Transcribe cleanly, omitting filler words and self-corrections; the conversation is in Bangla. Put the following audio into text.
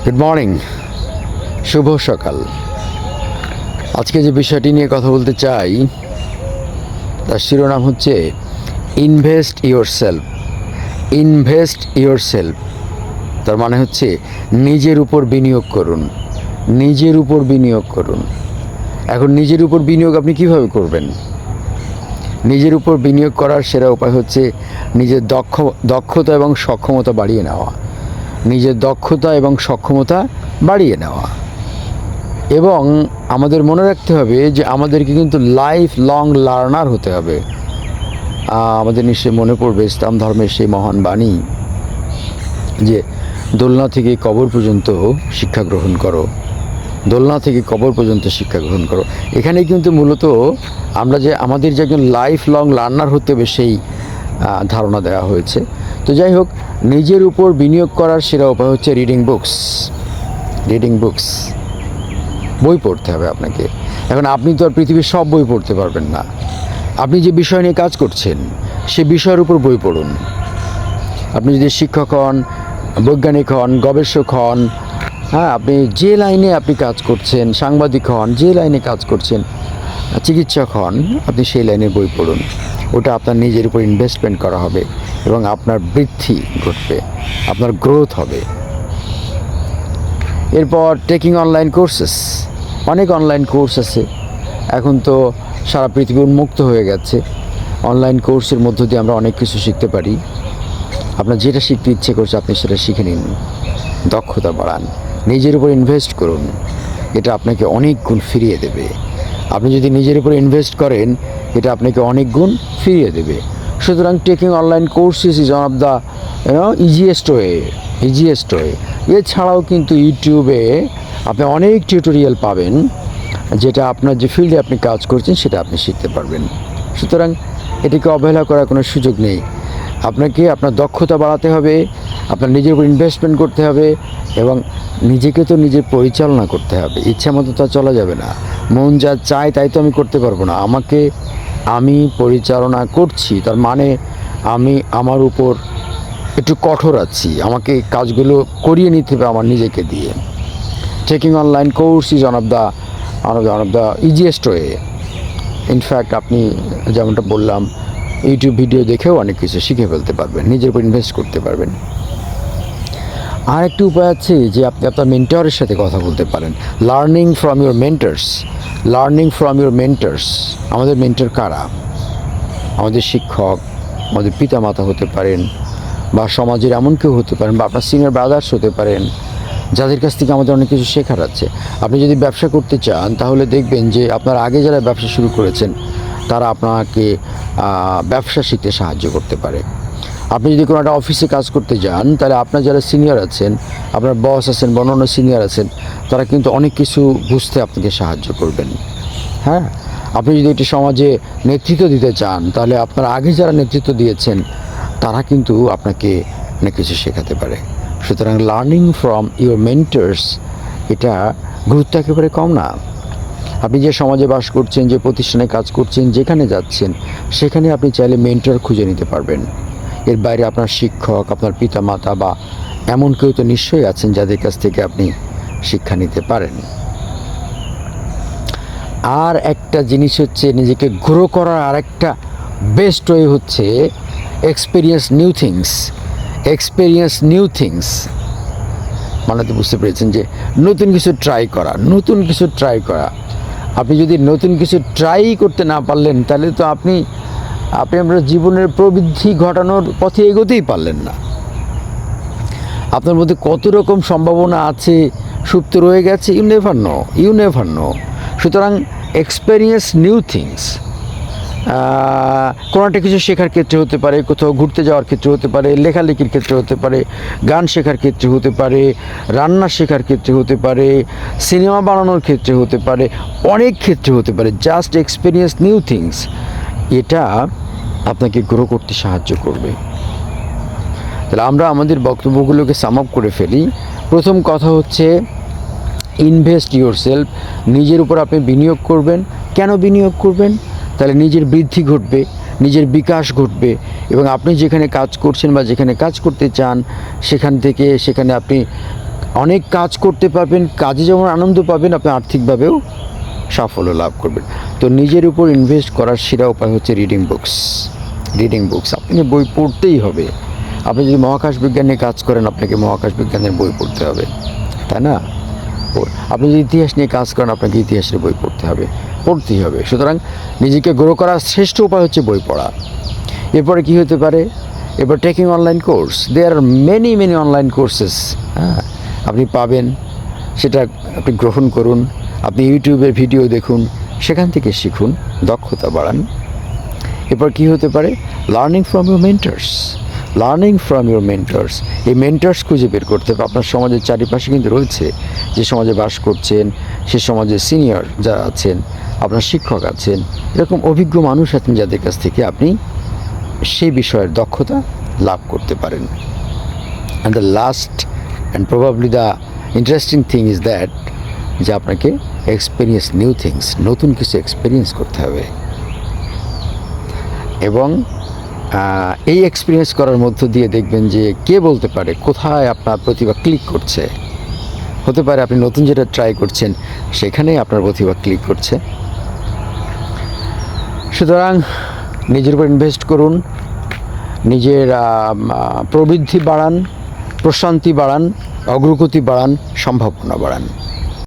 গুড মর্নিং, শুভ সকাল। আজকে যে বিষয়টি নিয়ে কথা বলতে চাই তার শিরোনাম হচ্ছে ইনভেস্ট ইয়োরসেলফ। ইনভেস্ট ইয়োরসেলফ তার মানে হচ্ছে নিজের উপর বিনিয়োগ করুন, নিজের উপর বিনিয়োগ করুন। এখন নিজের উপর বিনিয়োগ আপনি কিভাবে করবেন? নিজের উপর বিনিয়োগ করার সেরা উপায় হচ্ছে নিজের দক্ষতা এবং সক্ষমতা বাড়িয়ে নেওয়া, নিজের দক্ষতা এবং সক্ষমতা বাড়িয়ে নেওয়া। এবং আমাদের মনে রাখতে হবে যে আমাদেরকে কিন্তু লাইফ লং লার্নার হতে হবে। আমাদের নিশ্চয়ই মনে পড়বে ইসলাম ধর্মের সেই মহান বাণী যে দোলনা থেকে কবর পর্যন্ত শিক্ষা গ্রহণ করো, দোলনা থেকে কবর পর্যন্ত শিক্ষা গ্রহণ করো। এখানে কিন্তু মূলত আমরা যে আমাদের যে একজন লাইফ লং লার্নার হতে হবে সেই ধারণা দেওয়া হয়েছে। তো যাই হোক, নিজের উপর বিনিয়োগ করার সেরা উপায় হচ্ছে রিডিং বুকস। রিডিং বুকস, বই পড়তে হবে আপনাকে। এখন আপনি তো আর পৃথিবীর সব বই পড়তে পারবেন না। আপনি যে বিষয় নিয়ে কাজ করছেন সে বিষয়ের উপর বই পড়ুন। আপনি যদি শিক্ষক হন, বৈজ্ঞানিক হন, গবেষক হন, আপনি যে লাইনে আপনি কাজ করছেন, সাংবাদিক হন, যে লাইনে কাজ করছেন, চিকিৎসক হন, আপনি সেই লাইনের বই পড়ুন। ওটা আপনার নিজের উপর ইনভেস্টমেন্ট করা হবে এবং আপনার বৃদ্ধি ঘটবে, আপনার গ্রোথ হবে। এরপর টেকিং অনলাইন কোর্সেস। অনেক অনলাইন কোর্স আছে, এখন তো সারা পৃথিবী উন্মুক্ত হয়ে গেছে। অনলাইন কোর্সের মধ্য দিয়ে আমরা অনেক কিছু শিখতে পারি। আপনার যেটা শিখতে ইচ্ছে করছে আপনি সেটা শিখে নিন, দক্ষতা বাড়ান, নিজের উপর ইনভেস্ট করুন। এটা আপনাকে অনেক গুণ ফিরিয়ে দেবে। আপনি যদি নিজের উপর ইনভেস্ট করেন এটা আপনাকে অনেক গুণ ফিরিয়ে দেবে। সুতরাং taking online courses is one of the easiest way. Easiest way. এছাড়াও কিন্তু ইউটিউবে আপনি অনেক টিউটোরিয়াল পাবেন, যেটা আপনার যে ফিল্ডে আপনি কাজ করছেন সেটা আপনি শিখতে পারবেন। সুতরাং এটিকে অবহেলা করার কোনো সুযোগ নেই। আপনাকে আপনার দক্ষতা বাড়াতে হবে, আপনার নিজের উপর ইনভেস্টমেন্ট করতে হবে এবং নিজেকে তো নিজে পরিচালনা করতে হবে। ইচ্ছা মতো তা চলা যাবে না। মন যা চায় তাই তো আমি করতে পারবো না। আমি পরিচালনা করছি, তার মানে আমি আমার উপর একটু কঠোর আছি, আমাকে কাজগুলো করিয়ে নিতে হবে আমার নিজেকে দিয়ে। Taking online course is one of the easiest way. In fact আপনি যেমনটা বললাম, ইউটিউব ভিডিও দেখেও অনেক কিছু শিখে ফেলতে পারবেন, নিজের উপর ইনভেস্ট করতে পারবেন। আর একটি উপায় আছে যে আপনি আপনার মেন্টরের সাথে কথা বলতে পারেন। Learning from your mentors. Learning from your mentors. আমাদের মেন্টর কারা? আমাদের শিক্ষক, আমাদের পিতামাতা হতে পারেন, বা সমাজের এমন কেউ হতে পারেন, বা আপনার সিনিয়র ব্রাদার্স হতে পারেন, যাদের কাছ থেকে আমাদের অনেক কিছু শেখার আছে। আপনি যদি ব্যবসা করতে চান তাহলে দেখবেন যে আপনার আগে যারা ব্যবসা শুরু করেছেন তারা আপনাকে ব্যবসা শিখতে সাহায্য করতে পারে। আপনি যদি কোনো একটা অফিসে কাজ করতে যান তাহলে আপনার যারা সিনিয়র আছেন, আপনার বস আছেন বা অন্য সিনিয়র আছেন, তারা কিন্তু অনেক কিছু বুঝতে আপনাকে সাহায্য করবেন। আপনি যদি একটি সমাজে নেতৃত্ব দিতে চান তাহলে আপনার আগে যারা নেতৃত্ব দিয়েছেন তারা কিন্তু আপনাকে অনেক কিছু শেখাতে পারে। সুতরাং লার্নিং ফ্রম ইউর মেন্টার্স, এটা গুরুত্ব একেবারে কম না। আপনি যে সমাজে বাস করছেন, যে প্রতিষ্ঠানে কাজ করছেন, যেখানে যাচ্ছেন সেখানে আপনি চাইলে মেন্টর খুঁজে নিতে পারবেন। এর বাইরে আপনার শিক্ষক, আপনার পিতামাতা বা এমন কেউ তো নিশ্চয়ই আছেন যাদের কাছ থেকে আপনি শিক্ষা নিতে পারেন। আর একটা জিনিস হচ্ছে নিজেকে গ্রো করার আরেকটা বেস্ট ওয়ে হচ্ছে experience new things. Experience new things মানে তো বুঝতে পেরেছেন যে নতুন কিছু ট্রাই করা, নতুন কিছু ট্রাই করা। আপনি যদি নতুন কিছু ট্রাই করতে না পারলেন তাহলে তো আপনি আপনার জীবনের প্রবৃদ্ধি ঘটানোর পথে এগোতেই পারলেন না। আপনার মধ্যে কত রকম সম্ভাবনা আছে সুপ্ত রয়ে গেছে, ইউ নেভার নো। সুতরাং এক্সপেরিয়েন্স নিউ থিংস। কোনো একটা কিছু শেখার ক্ষেত্রে হতে পারে, কোথাও ঘুরতে যাওয়ার ক্ষেত্রে হতে পারে, লেখালেখির ক্ষেত্রে হতে পারে, গান শেখার ক্ষেত্রে হতে পারে, রান্না শেখার ক্ষেত্রে হতে পারে, সিনেমা বানানোর ক্ষেত্রে হতে পারে, অনেক ক্ষেত্রে হতে পারে। জাস্ট এক্সপেরিয়েন্স নিউ থিংস, এটা আপনাকে গ্রো করতে সাহায্য করবে। তাহলে আমরা আমাদের বক্তব্যগুলোকে সাম আপ করে ফেলি। প্রথম কথা হচ্ছে ইনভেস্ট ইয়োরসেলফ। নিজের উপর আপনি বিনিয়োগ করবেন। কেন বিনিয়োগ করবেন? তাহলে নিজের বৃদ্ধি ঘটবে, নিজের বিকাশ ঘটবে এবং আপনি যেখানে কাজ করছেন বা যেখানে কাজ করতে চান সেখানে আপনি অনেক কাজ করতে পারবেন, কাজে যেমন আনন্দ পাবেন, আপনি আর্থিকভাবেও সাফল্য লাভ করবেন। তো নিজের উপর ইনভেস্ট করার সেরা উপায় হচ্ছে রিডিং বুকস। রিডিং বুকস, আপনি বই পড়তেই হবে। আপনি যদি মহাকাশ বিজ্ঞান নিয়ে কাজ করেন, আপনাকে মহাকাশ বিজ্ঞানের বই পড়তে হবে, তাই না? আপনি যদি ইতিহাস নিয়ে কাজ করেন, আপনাকে ইতিহাসের বই পড়তেই হবে। সুতরাং নিজেকে গ্রো করার শ্রেষ্ঠ উপায় হচ্ছে বই পড়া। এরপরে কি হতে পারে? এরপর taking online course. There are many online courses, হ্যাঁ, আপনি পাবেন, সেটা আপনি গ্রহণ করুন। আপনি ইউটিউবের ভিডিও দেখুন, সেখান থেকে শিখুন, দক্ষতা বাড়ান। এরপর কি হতে পারে? Learning from your mentors. Learning from your mentors, এই মেন্টার্স খুঁজে বের করতে হবে। আপনার সমাজের চারিপাশে কিন্তু রয়েছে, যে সমাজে বাস করছেন, সে সমাজের সিনিয়র যারা আছেন, আপনার শিক্ষক আছেন, এরকম অভিজ্ঞ মানুষ আছেন যাদের কাছ থেকে আপনি সেই বিষয়ের দক্ষতা লাভ করতে পারেন। And the last and probably the interesting thing is that, যে আপনাকে এক্সপিরিয়েন্স নিউ থিংস, নতুন কিছু এক্সপিরিয়েন্স করতে হবে। এবং এই এক্সপিরিয়েন্স করার মধ্য দিয়ে দেখবেন যে কে বলতে পারে কোথায় আপনার প্রতিভা ক্লিক করছে। হতে পারে আপনি নতুন যেটা ট্রাই করছেন, সেখানেই আপনার প্রতিভা ক্লিক করছে। সুতরাং নিজের উপর ইনভেস্ট করুন, নিজের প্রবৃদ্ধি বাড়ান, প্রশান্তি বাড়ান, অগ্রগতি বাড়ান, সম্ভাবনা বাড়ান।